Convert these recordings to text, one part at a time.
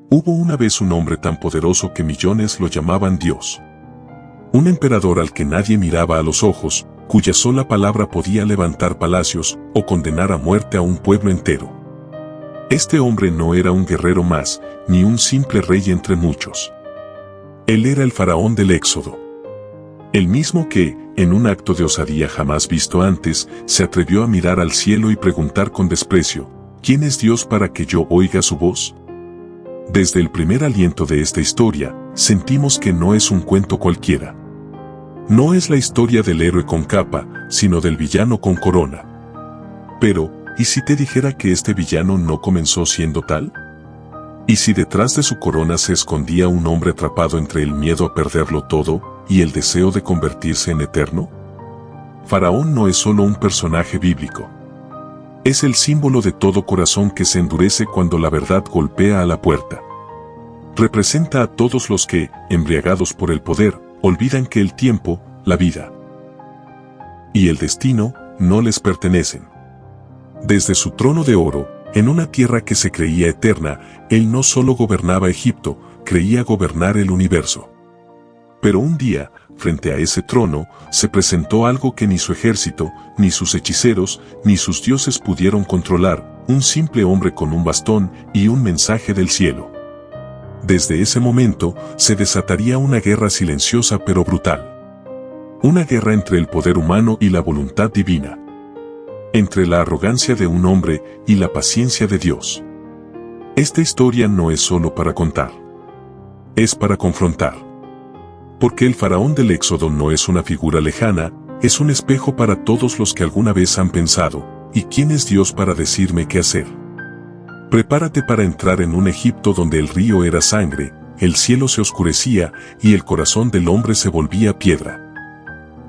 Hubo una vez un hombre tan poderoso que millones lo llamaban Dios. Un emperador al que nadie miraba a los ojos, cuya sola palabra podía levantar palacios o condenar a muerte a un pueblo entero. Este hombre no era un guerrero más, ni un simple rey entre muchos. Él era el faraón del Éxodo. El mismo que, en un acto de osadía jamás visto antes, se atrevió a mirar al cielo y preguntar con desprecio, ¿quién es Dios para que yo oiga su voz? Desde el primer aliento de esta historia, sentimos que no es un cuento cualquiera. No es la historia del héroe con capa, sino del villano con corona. Pero, ¿y si te dijera que este villano no comenzó siendo tal? ¿Y si detrás de su corona se escondía un hombre atrapado entre el miedo a perderlo todo y el deseo de convertirse en eterno? Faraón no es solo un personaje bíblico. Es el símbolo de todo corazón que se endurece cuando la verdad golpea a la puerta. Representa a todos los que, embriagados por el poder, olvidan que el tiempo, la vida y el destino no les pertenecen. Desde su trono de oro, en una tierra que se creía eterna, él no solo gobernaba Egipto, creía gobernar el universo. Pero un día, frente a ese trono, se presentó algo que ni su ejército, ni sus hechiceros, ni sus dioses pudieron controlar, un simple hombre con un bastón y un mensaje del cielo. Desde ese momento, se desataría una guerra silenciosa pero brutal. Una guerra entre el poder humano y la voluntad divina. Entre la arrogancia de un hombre y la paciencia de Dios. Esta historia no es solo para contar. Es para confrontar. Porque el faraón del Éxodo no es una figura lejana, es un espejo para todos los que alguna vez han pensado, ¿y quién es Dios para decirme qué hacer? Prepárate para entrar en un Egipto donde el río era sangre, el cielo se oscurecía y el corazón del hombre se volvía piedra.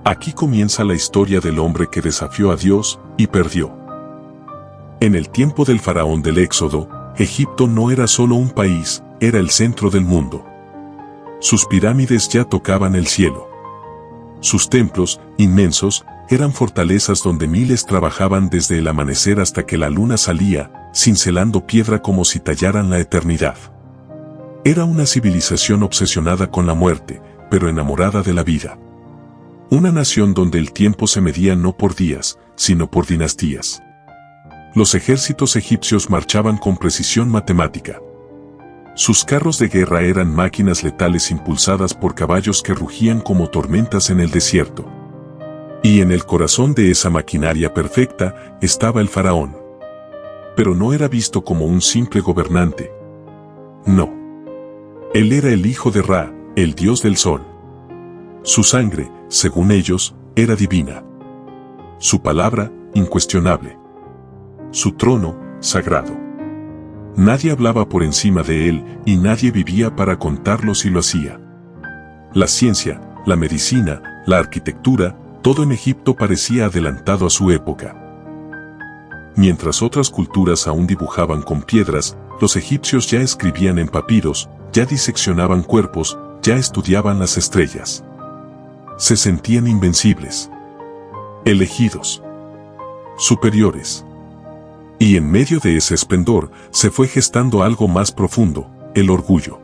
Aquí comienza la historia del hombre que desafió a Dios y perdió. En el tiempo del faraón del Éxodo, Egipto no era solo un país, era el centro del mundo. Sus pirámides ya tocaban el cielo. Sus templos, inmensos, eran fortalezas donde miles trabajaban desde el amanecer hasta que la luna salía, cincelando piedra como si tallaran la eternidad. Era una civilización obsesionada con la muerte, pero enamorada de la vida. Una nación donde el tiempo se medía no por días, sino por dinastías. Los ejércitos egipcios marchaban con precisión matemática. Sus carros de guerra eran máquinas letales impulsadas por caballos que rugían como tormentas en el desierto. Y en el corazón de esa maquinaria perfecta estaba el faraón. Pero no era visto como un simple gobernante. No. Él era el hijo de Ra, el dios del sol. Su sangre, según ellos, era divina. Su palabra, incuestionable. Su trono, sagrado. Nadie hablaba por encima de él y nadie vivía para contarlo si lo hacía. La ciencia, la medicina, la arquitectura, todo en Egipto parecía adelantado a su época. Mientras otras culturas aún dibujaban con piedras, los egipcios ya escribían en papiros, ya diseccionaban cuerpos, ya estudiaban las estrellas. Se sentían invencibles. Elegidos. Superiores. Y en medio de ese esplendor, se fue gestando algo más profundo, el orgullo.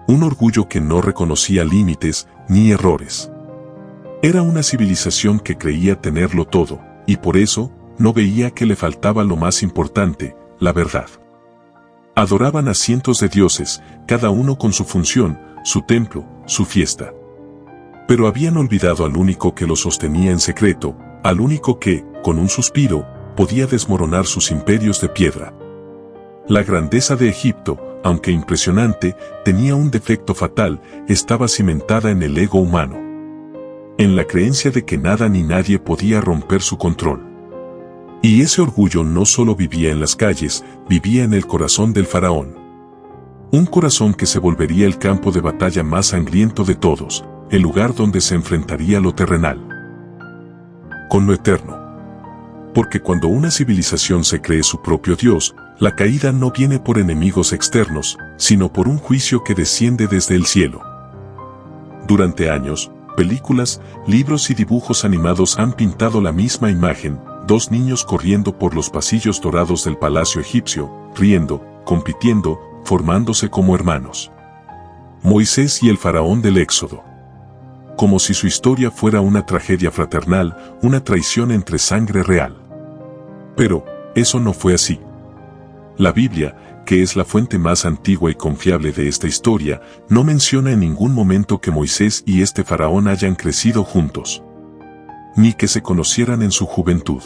Un orgullo que no reconocía límites ni errores. Era una civilización que creía tenerlo todo, y por eso, no veía que le faltaba lo más importante, la verdad. Adoraban a cientos de dioses, cada uno con su función, su templo, su fiesta. Pero habían olvidado al único que lo sostenía en secreto, al único que, con un suspiro, podía desmoronar sus imperios de piedra. La grandeza de Egipto, aunque impresionante, tenía un defecto fatal, estaba cimentada en el ego humano. En la creencia de que nada ni nadie podía romper su control. Y ese orgullo no solo vivía en las calles, vivía en el corazón del faraón. Un corazón que se volvería el campo de batalla más sangriento de todos, el lugar donde se enfrentaría lo terrenal con lo eterno. Porque cuando una civilización se cree su propio Dios, la caída no viene por enemigos externos, sino por un juicio que desciende desde el cielo. Durante años, películas, libros y dibujos animados han pintado la misma imagen, dos niños corriendo por los pasillos dorados del palacio egipcio, riendo, compitiendo, formándose como hermanos. Moisés y el faraón del Éxodo. Como si su historia fuera una tragedia fraternal, una traición entre sangre real. Pero, eso no fue así. La Biblia, que es la fuente más antigua y confiable de esta historia, no menciona en ningún momento que Moisés y este faraón hayan crecido juntos, ni que se conocieran en su juventud.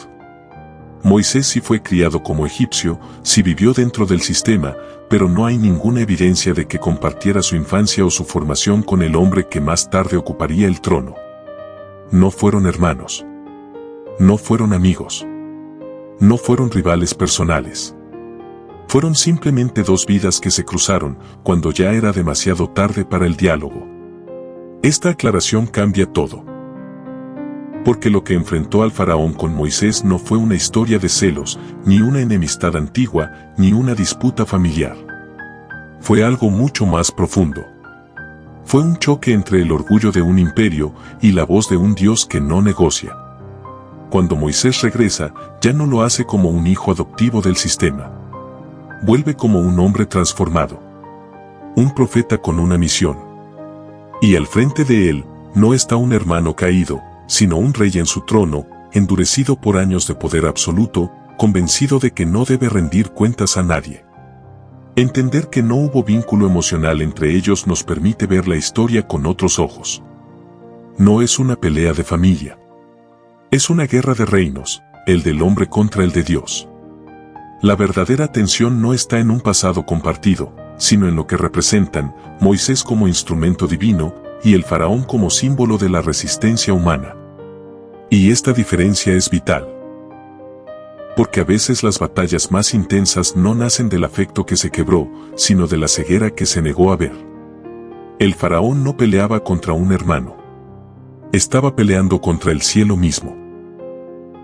Moisés sí fue criado como egipcio, sí vivió dentro del sistema, pero no hay ninguna evidencia de que compartiera su infancia o su formación con el hombre que más tarde ocuparía el trono. No fueron hermanos. No fueron amigos. No fueron rivales personales. Fueron simplemente dos vidas que se cruzaron cuando ya era demasiado tarde para el diálogo. Esta aclaración cambia todo. Porque lo que enfrentó al faraón con Moisés no fue una historia de celos, ni una enemistad antigua, ni una disputa familiar. Fue algo mucho más profundo. Fue un choque entre el orgullo de un imperio y la voz de un Dios que no negocia. Cuando Moisés regresa, ya no lo hace como un hijo adoptivo del sistema. Vuelve como un hombre transformado. Un profeta con una misión. Y al frente de él, no está un hermano caído, sino un rey en su trono, endurecido por años de poder absoluto, convencido de que no debe rendir cuentas a nadie. Entender que no hubo vínculo emocional entre ellos nos permite ver la historia con otros ojos. No es una pelea de familia. Es una guerra de reinos, el del hombre contra el de Dios. La verdadera tensión no está en un pasado compartido, sino en lo que representan Moisés como instrumento divino y el faraón como símbolo de la resistencia humana. Y esta diferencia es vital. Porque a veces las batallas más intensas no nacen del afecto que se quebró, sino de la ceguera que se negó a ver. El faraón no peleaba contra un hermano. Estaba peleando contra el cielo mismo.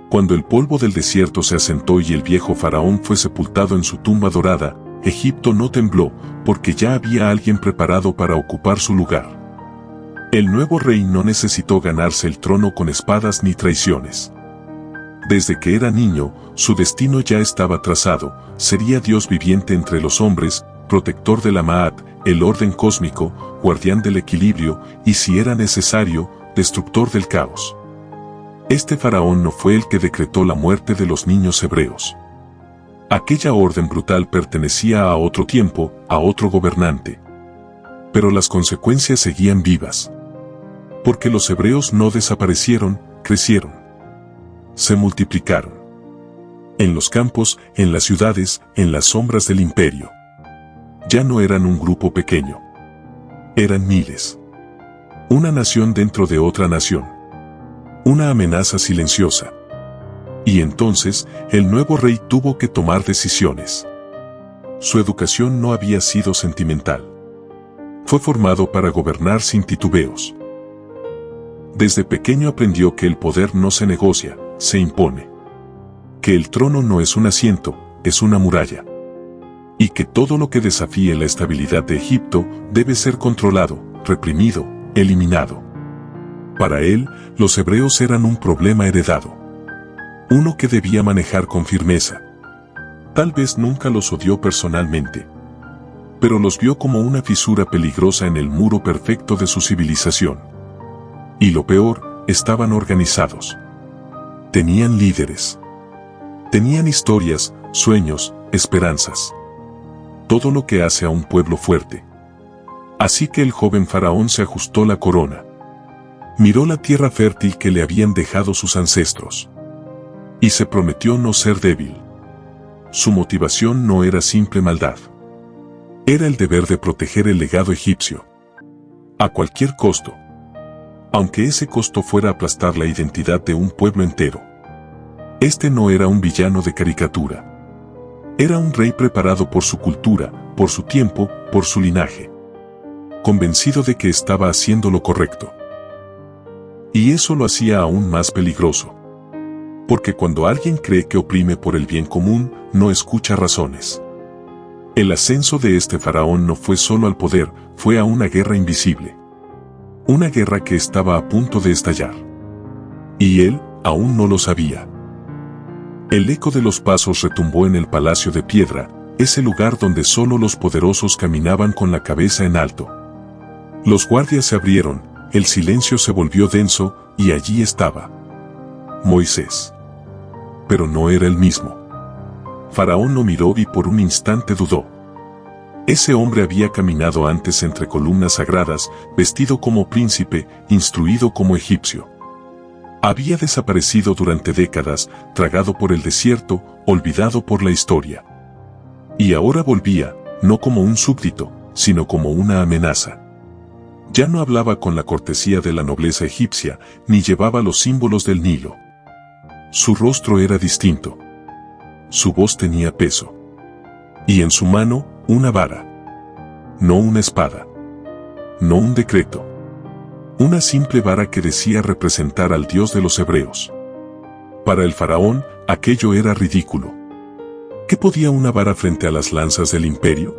Cuando el polvo del desierto se asentó y el viejo faraón fue sepultado en su tumba dorada, Egipto no tembló, porque ya había alguien preparado para ocupar su lugar. El nuevo rey no necesitó ganarse el trono con espadas ni traiciones. Desde que era niño, su destino ya estaba trazado, sería Dios viviente entre los hombres, protector de la Ma'at, el orden cósmico, guardián del equilibrio, y si era necesario, destructor del caos. Este faraón no fue el que decretó la muerte de los niños hebreos. Aquella orden brutal pertenecía a otro tiempo, a otro gobernante. Pero las consecuencias seguían vivas. Porque los hebreos no desaparecieron, crecieron. Se multiplicaron. En los campos, en las ciudades, en las sombras del imperio. Ya no eran un grupo pequeño. Eran miles. Una nación dentro de otra nación. Una amenaza silenciosa. Y entonces, el nuevo rey tuvo que tomar decisiones. Su educación no había sido sentimental. Fue formado para gobernar sin titubeos. Desde pequeño aprendió que el poder no se negocia, se impone. Que el trono no es un asiento, es una muralla. Y que todo lo que desafíe la estabilidad de Egipto debe ser controlado, reprimido, eliminado. Para él, los hebreos eran un problema heredado. Uno que debía manejar con firmeza. Tal vez nunca los odió personalmente. Pero los vio como una fisura peligrosa en el muro perfecto de su civilización. Y lo peor, estaban organizados. Tenían líderes. Tenían historias, sueños, esperanzas. Todo lo que hace a un pueblo fuerte. Así que el joven faraón se ajustó la corona. Miró la tierra fértil que le habían dejado sus ancestros. Y se prometió no ser débil. Su motivación no era simple maldad. Era el deber de proteger el legado egipcio. A cualquier costo. Aunque ese costo fuera aplastar la identidad de un pueblo entero. Este no era un villano de caricatura. Era un rey preparado por su cultura, por su tiempo, por su linaje. Convencido de que estaba haciendo lo correcto. Y eso lo hacía aún más peligroso. Porque cuando alguien cree que oprime por el bien común, no escucha razones. El ascenso de este faraón no fue solo al poder, fue a una guerra invisible. Una guerra que estaba a punto de estallar. Y él, aún no lo sabía. El eco de los pasos retumbó en el palacio de piedra, ese lugar donde solo los poderosos caminaban con la cabeza en alto. Los guardias se abrieron, el silencio se volvió denso, y allí estaba Moisés. Pero no era el mismo. Faraón lo miró y por un instante dudó. Ese hombre había caminado antes entre columnas sagradas, vestido como príncipe, instruido como egipcio. Había desaparecido durante décadas, tragado por el desierto, olvidado por la historia. Y ahora volvía, no como un súbdito, sino como una amenaza. Ya no hablaba con la cortesía de la nobleza egipcia, ni llevaba los símbolos del Nilo. Su rostro era distinto. Su voz tenía peso. Y en su mano, una vara. No una espada. No un decreto. Una simple vara que decía representar al Dios de los hebreos. Para el faraón, aquello era ridículo. ¿Qué podía una vara frente a las lanzas del imperio?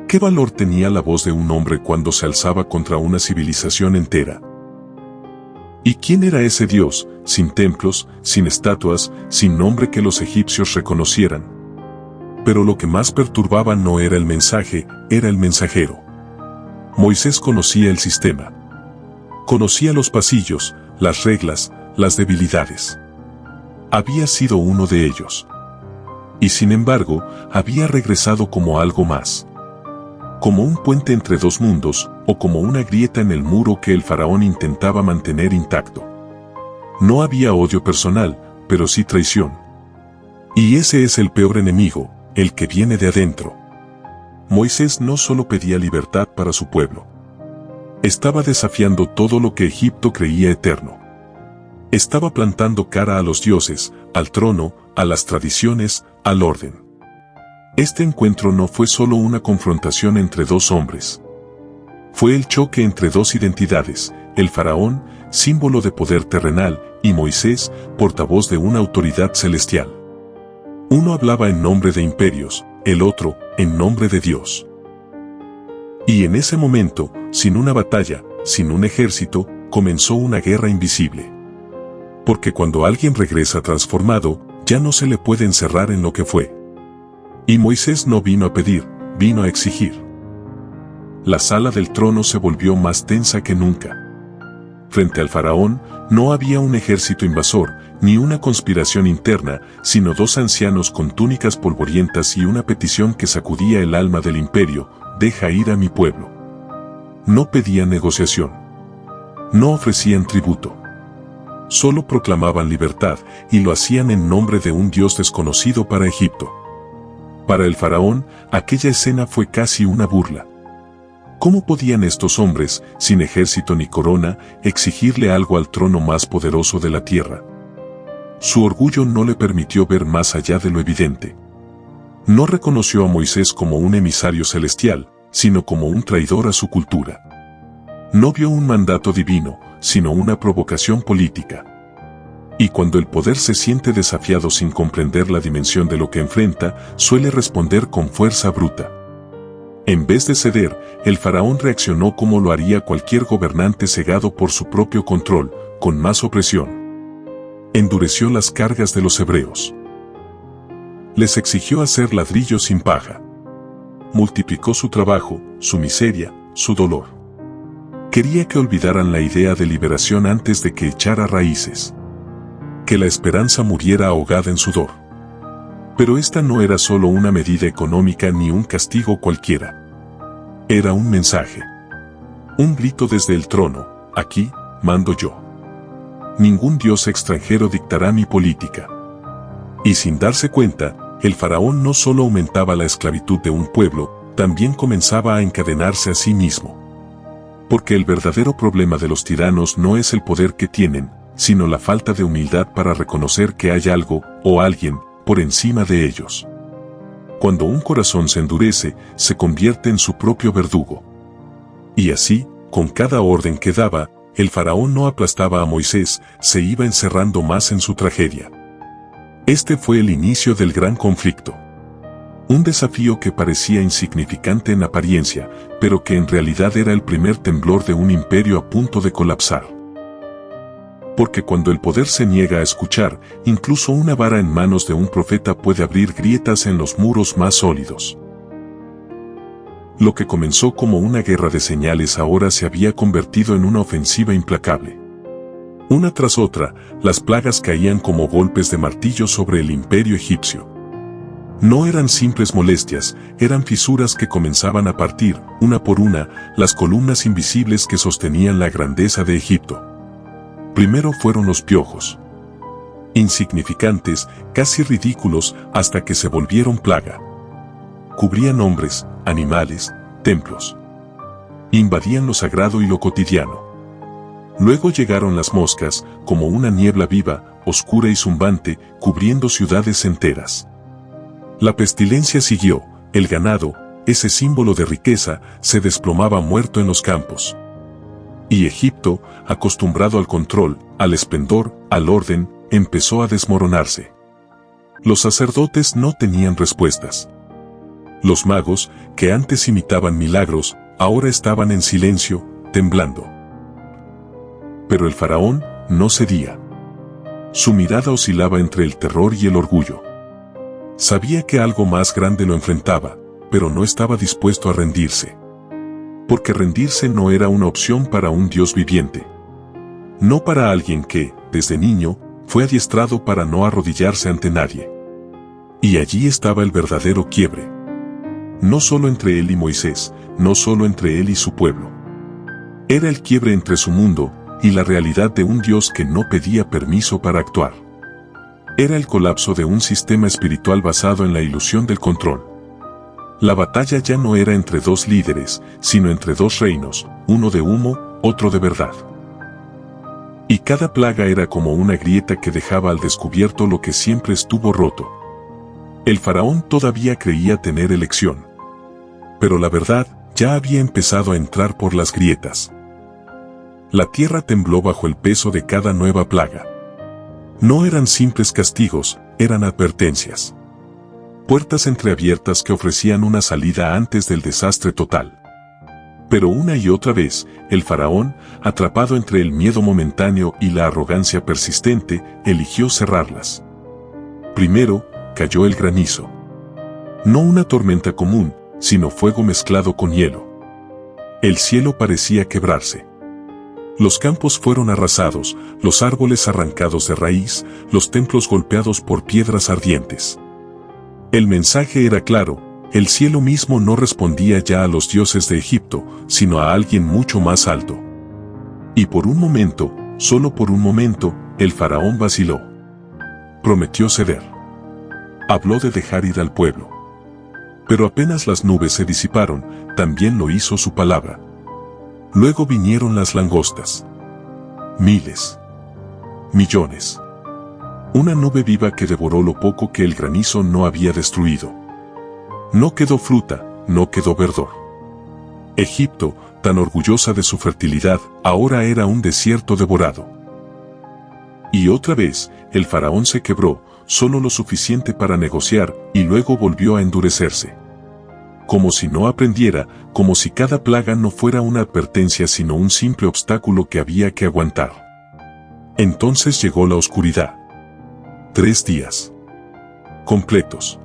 ¿Qué valor tenía la voz de un hombre cuando se alzaba contra una civilización entera? ¿Y quién era ese Dios, sin templos, sin estatuas, sin nombre que los egipcios reconocieran? Pero lo que más perturbaba no era el mensaje, era el mensajero. Moisés conocía el sistema. Conocía los pasillos, las reglas, las debilidades. Había sido uno de ellos. Y sin embargo, había regresado como algo más. Como un puente entre dos mundos, o como una grieta en el muro que el faraón intentaba mantener intacto. No había odio personal, pero sí traición. Y ese es el peor enemigo, el que viene de adentro. Moisés no solo pedía libertad para su pueblo. Estaba desafiando todo lo que Egipto creía eterno. Estaba plantando cara a los dioses, al trono, a las tradiciones, al orden. Este encuentro no fue solo una confrontación entre dos hombres. Fue el choque entre dos identidades, el faraón, símbolo de poder terrenal, y Moisés, portavoz de una autoridad celestial. Uno hablaba en nombre de imperios, el otro, en nombre de Dios. Y en ese momento, sin una batalla, sin un ejército, comenzó una guerra invisible. Porque cuando alguien regresa transformado, ya no se le puede encerrar en lo que fue. Y Moisés no vino a pedir, vino a exigir. La sala del trono se volvió más tensa que nunca. Frente al faraón, no había un ejército invasor, ni una conspiración interna, sino dos ancianos con túnicas polvorientas y una petición que sacudía el alma del imperio: deja ir a mi pueblo. No pedían negociación. No ofrecían tributo. Solo proclamaban libertad, y lo hacían en nombre de un Dios desconocido para Egipto. Para el faraón, aquella escena fue casi una burla. ¿Cómo podían estos hombres, sin ejército ni corona, exigirle algo al trono más poderoso de la tierra? Su orgullo no le permitió ver más allá de lo evidente. No reconoció a Moisés como un emisario celestial, sino como un traidor a su cultura. No vio un mandato divino, sino una provocación política. Y cuando el poder se siente desafiado sin comprender la dimensión de lo que enfrenta, suele responder con fuerza bruta. En vez de ceder, el faraón reaccionó como lo haría cualquier gobernante cegado por su propio control, con más opresión. Endureció las cargas de los hebreos. Les exigió hacer ladrillos sin paja. Multiplicó su trabajo, su miseria, su dolor. Quería que olvidaran la idea de liberación antes de que echara raíces. Que la esperanza muriera ahogada en sudor. Pero esta no era solo una medida económica ni un castigo cualquiera. Era un mensaje. Un grito desde el trono: aquí mando yo. Ningún dios extranjero dictará mi política. Y sin darse cuenta, el faraón no solo aumentaba la esclavitud de un pueblo, también comenzaba a encadenarse a sí mismo. Porque el verdadero problema de los tiranos no es el poder que tienen, sino la falta de humildad para reconocer que hay algo, o alguien, por encima de ellos. Cuando un corazón se endurece, se convierte en su propio verdugo. Y así, con cada orden que daba, el faraón no aplastaba a Moisés, se iba encerrando más en su tragedia. Este fue el inicio del gran conflicto. Un desafío que parecía insignificante en apariencia, pero que en realidad era el primer temblor de un imperio a punto de colapsar. Porque cuando el poder se niega a escuchar, incluso una vara en manos de un profeta puede abrir grietas en los muros más sólidos. Lo que comenzó como una guerra de señales ahora se había convertido en una ofensiva implacable. Una tras otra, las plagas caían como golpes de martillo sobre el imperio egipcio. No eran simples molestias, eran fisuras que comenzaban a partir, una por una, las columnas invisibles que sostenían la grandeza de Egipto. Primero fueron los piojos. Insignificantes, casi ridículos, hasta que se volvieron plaga. Cubrían hombres, animales, templos. Invadían lo sagrado y lo cotidiano. Luego llegaron las moscas, como una niebla viva, oscura y zumbante, cubriendo ciudades enteras. La pestilencia siguió, el ganado, ese símbolo de riqueza, se desplomaba muerto en los campos. Y Egipto, acostumbrado al control, al esplendor, al orden, empezó a desmoronarse. Los sacerdotes no tenían respuestas. Los magos, que antes imitaban milagros, ahora estaban en silencio, temblando. Pero el faraón no cedía. Su mirada oscilaba entre el terror y el orgullo. Sabía que algo más grande lo enfrentaba, pero no estaba dispuesto a rendirse. Porque rendirse no era una opción para un Dios viviente. No para alguien que, desde niño, fue adiestrado para no arrodillarse ante nadie. Y allí estaba el verdadero quiebre. No solo entre él y Moisés, no solo entre él y su pueblo. Era el quiebre entre su mundo y la realidad de un Dios que no pedía permiso para actuar. Era el colapso de un sistema espiritual basado en la ilusión del control. La batalla ya no era entre dos líderes, sino entre dos reinos, uno de humo, otro de verdad. Y cada plaga era como una grieta que dejaba al descubierto lo que siempre estuvo roto. El faraón todavía creía tener elección. Pero la verdad ya había empezado a entrar por las grietas. La tierra tembló bajo el peso de cada nueva plaga. No eran simples castigos, eran advertencias. Puertas entreabiertas que ofrecían una salida antes del desastre total. Pero una y otra vez, el faraón, atrapado entre el miedo momentáneo y la arrogancia persistente, eligió cerrarlas. Primero, cayó el granizo. No una tormenta común, sino fuego mezclado con hielo. El cielo parecía quebrarse. Los campos fueron arrasados, los árboles arrancados de raíz, los templos golpeados por piedras ardientes. El mensaje era claro, el cielo mismo no respondía ya a los dioses de Egipto, sino a alguien mucho más alto. Y por un momento, solo por un momento, el faraón vaciló. Prometió ceder. Habló de dejar ir al pueblo. Pero apenas las nubes se disiparon, también lo hizo su palabra. Luego vinieron las langostas. Miles. Millones. Una nube viva que devoró lo poco que el granizo no había destruido. No quedó fruta, no quedó verdor. Egipto, tan orgullosa de su fertilidad, ahora era un desierto devorado. Y otra vez, el faraón se quebró, solo lo suficiente para negociar, y luego volvió a endurecerse. Como si no aprendiera, como si cada plaga no fuera una advertencia sino un simple obstáculo que había que aguantar. Entonces llegó la oscuridad. 3 días. Completos.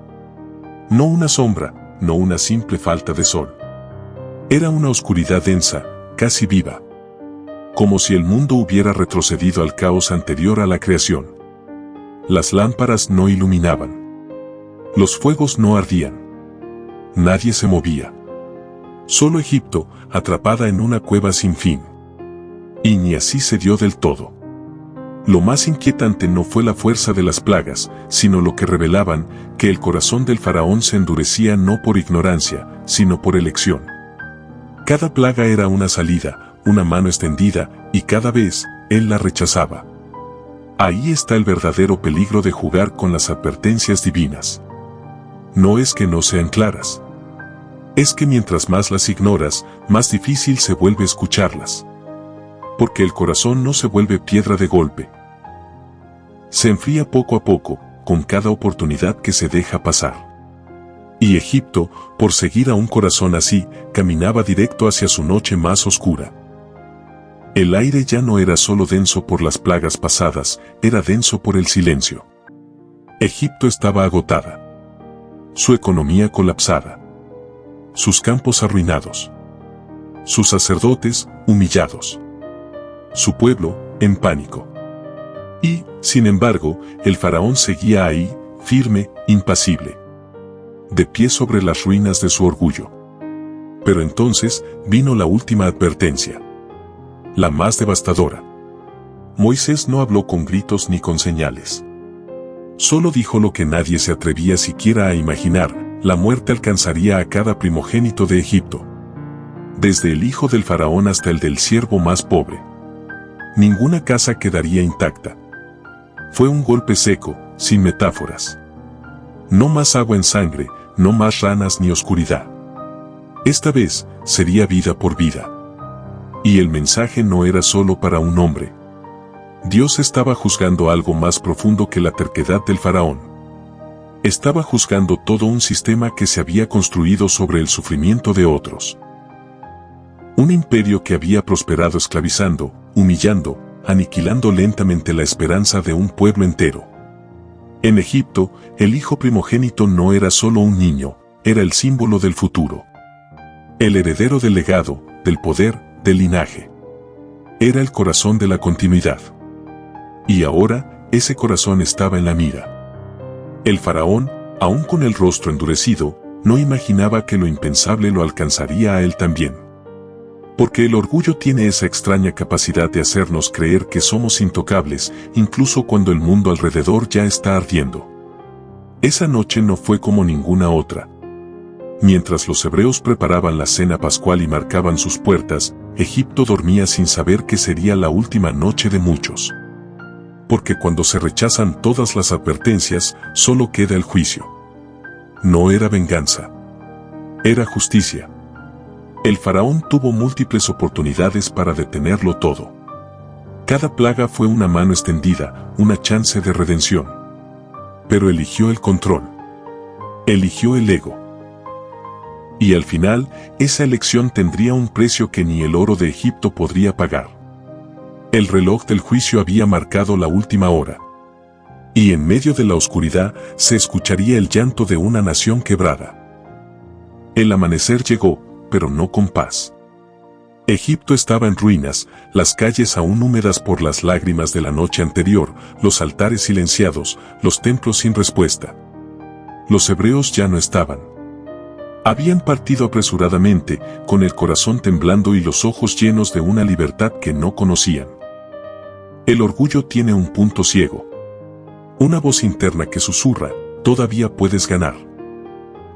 No una sombra, no una simple falta de sol. Era una oscuridad densa, casi viva. Como si el mundo hubiera retrocedido al caos anterior a la creación. Las lámparas no iluminaban. Los fuegos no ardían. Nadie se movía. Solo Egipto, atrapada en una cueva sin fin. Y ni así se dio del todo. Lo más inquietante no fue la fuerza de las plagas, sino lo que revelaban, que el corazón del faraón se endurecía no por ignorancia, sino por elección. Cada plaga era una salida, una mano extendida, y cada vez, él la rechazaba. Ahí está el verdadero peligro de jugar con las advertencias divinas. No es que no sean claras. Es que mientras más las ignoras, más difícil se vuelve escucharlas. Porque el corazón no se vuelve piedra de golpe. Se enfría poco a poco, con cada oportunidad que se deja pasar. Y Egipto, por seguir a un corazón así, caminaba directo hacia su noche más oscura. El aire ya no era solo denso por las plagas pasadas, era denso por el silencio. Egipto estaba agotada. Su economía colapsada. Sus campos arruinados. Sus sacerdotes humillados. Su pueblo en pánico. Y, sin embargo, el faraón seguía ahí, firme, impasible. De pie sobre las ruinas de su orgullo. Pero entonces vino la última advertencia. La más devastadora. Moisés no habló con gritos ni con señales. Solo dijo lo que nadie se atrevía siquiera a imaginar: la muerte alcanzaría a cada primogénito de Egipto. Desde el hijo del faraón hasta el del siervo más pobre. Ninguna casa quedaría intacta. Fue un golpe seco, sin metáforas. No más agua en sangre, no más ranas ni oscuridad. Esta vez, sería vida por vida. Y el mensaje no era solo para un hombre. Dios estaba juzgando algo más profundo que la terquedad del faraón. Estaba juzgando todo un sistema que se había construido sobre el sufrimiento de otros. Un imperio que había prosperado esclavizando, humillando, aniquilando lentamente la esperanza de un pueblo entero. En Egipto, el hijo primogénito no era solo un niño, era el símbolo del futuro. El heredero del legado, del poder, del linaje. Era el corazón de la continuidad. Y ahora, ese corazón estaba en la mira. El faraón, aún con el rostro endurecido, no imaginaba que lo impensable lo alcanzaría a él también. Porque el orgullo tiene esa extraña capacidad de hacernos creer que somos intocables, incluso cuando el mundo alrededor ya está ardiendo. Esa noche no fue como ninguna otra. Mientras los hebreos preparaban la cena pascual y marcaban sus puertas, Egipto dormía sin saber que sería la última noche de muchos. Porque cuando se rechazan todas las advertencias, solo queda el juicio. No era venganza. Era justicia. El faraón tuvo múltiples oportunidades para detenerlo todo. Cada plaga fue una mano extendida, una chance de redención. Pero eligió el control. Eligió el ego. Y al final, esa elección tendría un precio que ni el oro de Egipto podría pagar. El reloj del juicio había marcado la última hora. Y en medio de la oscuridad se escucharía el llanto de una nación quebrada. El amanecer llegó, pero no con paz. Egipto estaba en ruinas, las calles aún húmedas por las lágrimas de la noche anterior, los altares silenciados, los templos sin respuesta. Los hebreos ya no estaban. Habían partido apresuradamente, con el corazón temblando y los ojos llenos de una libertad que no conocían. El orgullo tiene un punto ciego. Una voz interna que susurra: todavía puedes ganar.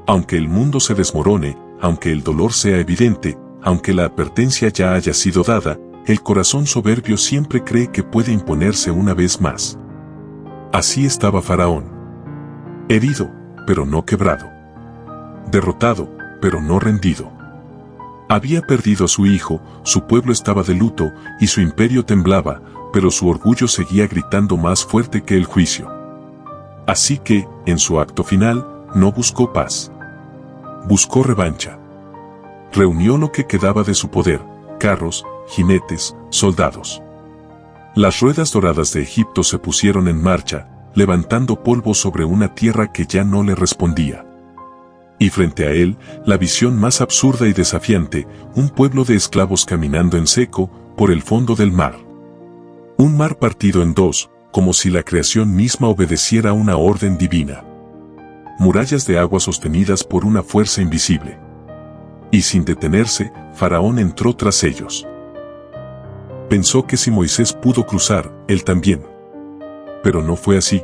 Aunque el mundo se desmorone, aunque el dolor sea evidente, aunque la advertencia ya haya sido dada, el corazón soberbio siempre cree que puede imponerse una vez más. Así estaba Faraón. Herido, pero no quebrado. Derrotado, pero no rendido. Había perdido a su hijo, su pueblo estaba de luto, y su imperio temblaba, pero su orgullo seguía gritando más fuerte que el juicio. Así que, en su acto final, no buscó paz. Buscó revancha. Reunió lo que quedaba de su poder: carros, jinetes, soldados. Las ruedas doradas de Egipto se pusieron en marcha, levantando polvo sobre una tierra que ya no le respondía. Y frente a él, la visión más absurda y desafiante: un pueblo de esclavos caminando en seco, por el fondo del mar. Un mar partido en dos, como si la creación misma obedeciera una orden divina. Murallas de agua sostenidas por una fuerza invisible. Y sin detenerse, Faraón entró tras ellos. Pensó que si Moisés pudo cruzar, él también. Pero no fue así.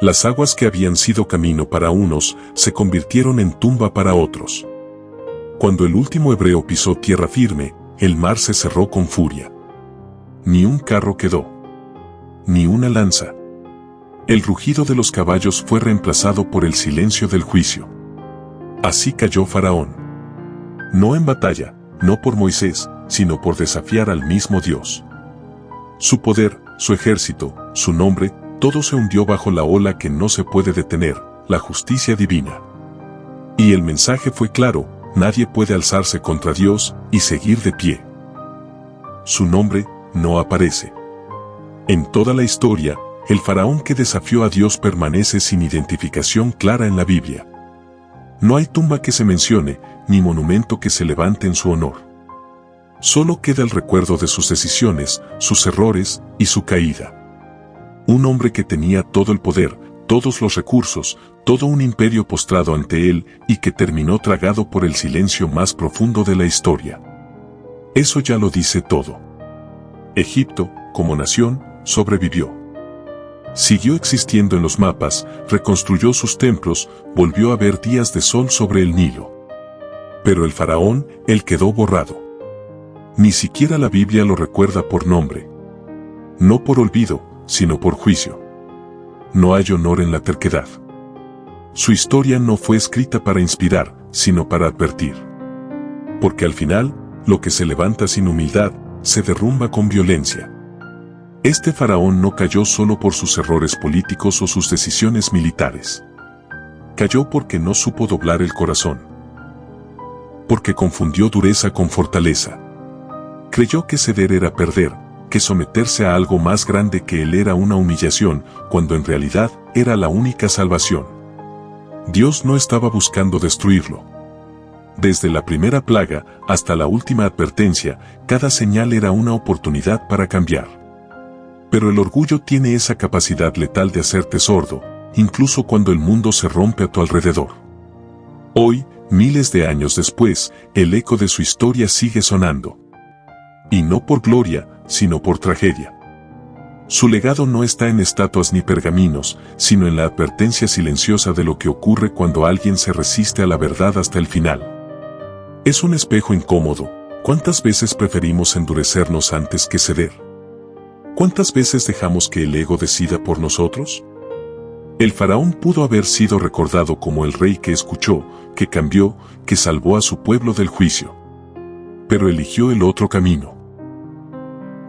Las aguas que habían sido camino para unos, se convirtieron en tumba para otros. Cuando el último hebreo pisó tierra firme, el mar se cerró con furia. Ni un carro quedó. Ni una lanza. El rugido de los caballos fue reemplazado por el silencio del juicio. Así cayó Faraón. No en batalla, no por Moisés, sino por desafiar al mismo Dios. Su poder, su ejército, su nombre, todo se hundió bajo la ola que no se puede detener, la justicia divina. Y el mensaje fue claro: nadie puede alzarse contra Dios y seguir de pie. su nombre no aparece. En toda la historia, el faraón que desafió a Dios permanece sin identificación clara en la Biblia. No hay tumba que se mencione, ni monumento que se levante en su honor. Solo queda el recuerdo de sus decisiones, sus errores y su caída. Un hombre que tenía todo el poder, todos los recursos, todo un imperio postrado ante él y que terminó tragado por el silencio más profundo de la historia. Eso ya lo dice todo. Egipto, como nación, sobrevivió. Siguió existiendo en los mapas, reconstruyó sus templos, volvió a ver días de sol sobre el Nilo. Pero el faraón, él quedó borrado. Ni siquiera la Biblia lo recuerda por nombre. No por olvido, sino por juicio. No hay honor en la terquedad. Su historia no fue escrita para inspirar, sino para advertir. Porque al final, lo que se levanta sin humildad, se derrumba con violencia. Este faraón no cayó solo por sus errores políticos o sus decisiones militares. Cayó porque no supo doblar el corazón. Porque confundió dureza con fortaleza. Creyó que ceder era perder, que someterse a algo más grande que él era una humillación, cuando en realidad era la única salvación. Dios no estaba buscando destruirlo. Desde la primera plaga hasta la última advertencia, cada señal era una oportunidad para cambiar. Pero el orgullo tiene esa capacidad letal de hacerte sordo, incluso cuando el mundo se rompe a tu alrededor. Hoy, miles de años después, el eco de su historia sigue sonando. Y no por gloria, sino por tragedia. Su legado no está en estatuas ni pergaminos, sino en la advertencia silenciosa de lo que ocurre cuando alguien se resiste a la verdad hasta el final. Es un espejo incómodo. ¿Cuántas veces preferimos endurecernos antes que ceder? ¿Cuántas veces dejamos que el ego decida por nosotros? El faraón pudo haber sido recordado como el rey que escuchó, que cambió, que salvó a su pueblo del juicio. Pero eligió el otro camino.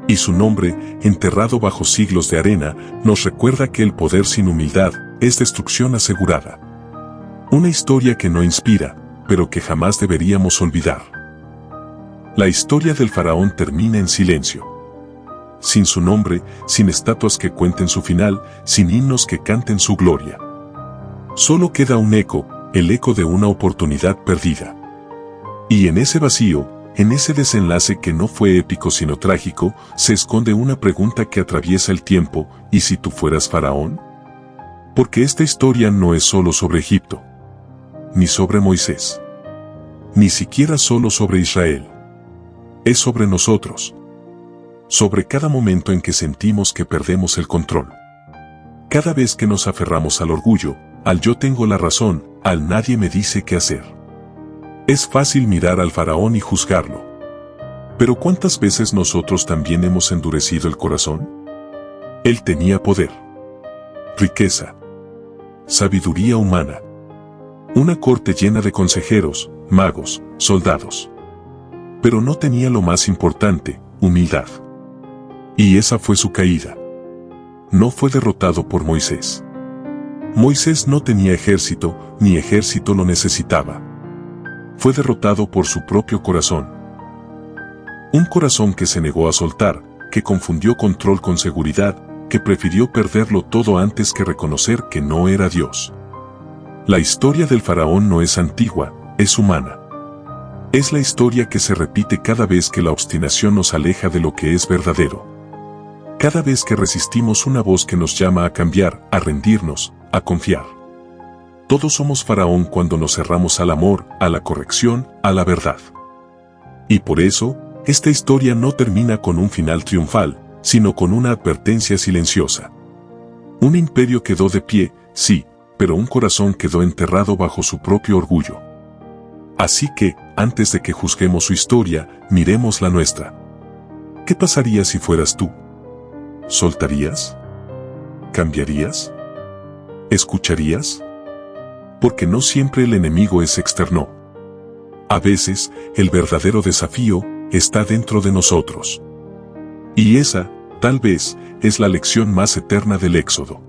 Y su nombre, enterrado bajo siglos de arena, nos recuerda que el poder sin humildad es destrucción asegurada. Una historia que no inspira, pero que jamás deberíamos olvidar. La historia del faraón termina en silencio. Sin su nombre, sin estatuas que cuenten su final, sin himnos que canten su gloria. Solo queda un eco, el eco de una oportunidad perdida. Y en ese vacío, en ese desenlace que no fue épico sino trágico, se esconde una pregunta que atraviesa el tiempo: ¿y si tú fueras faraón? Porque esta historia no es solo sobre Egipto, ni sobre Moisés, ni siquiera solo sobre Israel. Es sobre nosotros. Sobre cada momento en que sentimos que perdemos el control. Cada vez que nos aferramos al orgullo, al yo tengo la razón, al nadie me dice qué hacer. Es fácil mirar al faraón y juzgarlo. Pero ¿cuántas veces nosotros también hemos endurecido el corazón? Él tenía poder, riqueza, sabiduría humana, una corte llena de consejeros, magos, soldados. Pero no tenía lo más importante, humildad. Y esa fue su caída. No fue derrotado por Moisés. Moisés no tenía ejército, ni ejército lo necesitaba. Fue derrotado por su propio corazón. Un corazón que se negó a soltar, que confundió control con seguridad, que prefirió perderlo todo antes que reconocer que no era Dios. La historia del faraón no es antigua, es humana. Es la historia que se repite cada vez que la obstinación nos aleja de lo que es verdadero. Cada vez que resistimos una voz que nos llama a cambiar, a rendirnos, a confiar. Todos somos faraón cuando nos cerramos al amor, a la corrección, a la verdad. Y por eso, esta historia no termina con un final triunfal, sino con una advertencia silenciosa. Un imperio quedó de pie, sí, pero un corazón quedó enterrado bajo su propio orgullo. Así que, antes de que juzguemos su historia, miremos la nuestra. ¿Qué pasaría si fueras tú? ¿Soltarías? ¿Cambiarías? ¿Escucharías? Porque no siempre el enemigo es externo. A veces, el verdadero desafío está dentro de nosotros. Y esa, tal vez, es la lección más eterna del Éxodo.